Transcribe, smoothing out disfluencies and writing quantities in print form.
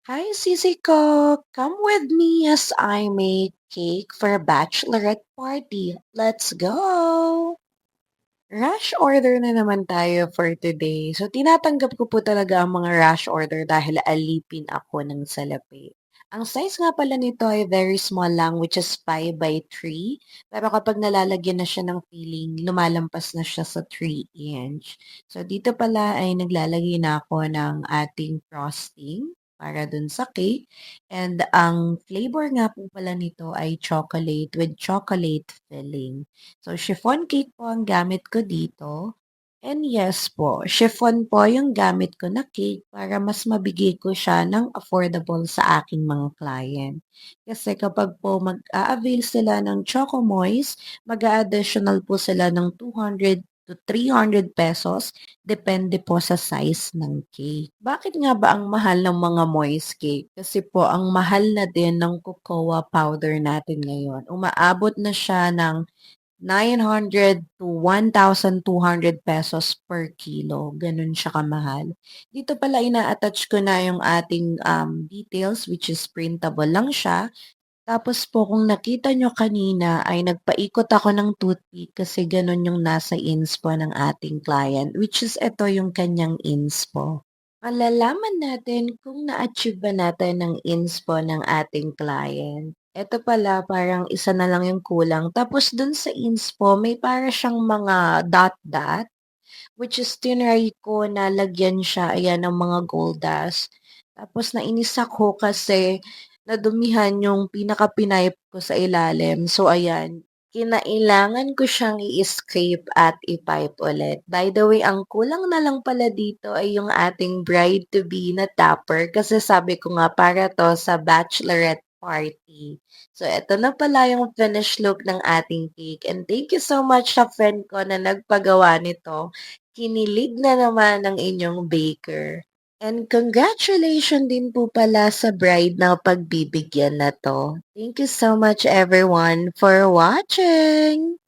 Hi, Sisi ko. Come with me as I make cake for a bachelorette party. Let's go! Rush order na naman tayo for today. So, tinatanggap ko po talaga ang mga rush order dahil alipin ako ng salapi. Ang size nga pala nito ay very small lang, which is 5 by 3. Pero kapag nalalagyan na siya ng filling, lumalampas na siya sa 3 inch. So, dito pala ay naglalagay na ako ng ating frosting para dun sa cake. And ang flavor nga po pala nito ay chocolate with chocolate filling. So, chiffon cake po ang gamit ko dito. And yes po, chiffon po yung gamit ko na cake para mas mabigay ko siya ng affordable sa aking mga client. Kasi kapag po mag-a-avail sila ng Choco Moist, mag-a-additional po sila ng 200 to 300 pesos, depende po sa size ng cake. Bakit nga ba ang mahal ng mga moist cake? Kasi po ang mahal na din ng cocoa powder natin ngayon. Umaabot na siya ng 900 to 1,200 pesos per kilo. Ganun siya kamahal. Dito pala ina-attach ko na yung ating details which is printable lang siya. Tapos po kung nakita nyo kanina ay nagpaikot ako ng toothpick kasi ganun yung nasa inspo ng ating client which is ito yung kanyang inspo. Malalaman natin kung na-achieve ba natin ang inspo ng ating client. Ito pala parang isa na lang yung kulang. Tapos dun sa inspo may para siyang mga dot-dot which is tinry ko na lagyan siya ayan ng mga gold dust. Tapos nainis ako kasi nadumihan yung pinaka-pinipe ko sa ilalim. So ayan, kinailangan ko siyang i-scrape at i-pipe ulit. By the way, ang kulang na lang pala dito ay yung ating bride-to-be na topper kasi sabi ko nga para to sa bachelorette party. So, eto na pala yung finished look ng ating cake. And thank you so much sa friend ko na nagpagawa nito. Kinilig na naman ng inyong baker. And congratulations din po pala sa bride na pagbibigyan na 'to. Thank you so much everyone for watching!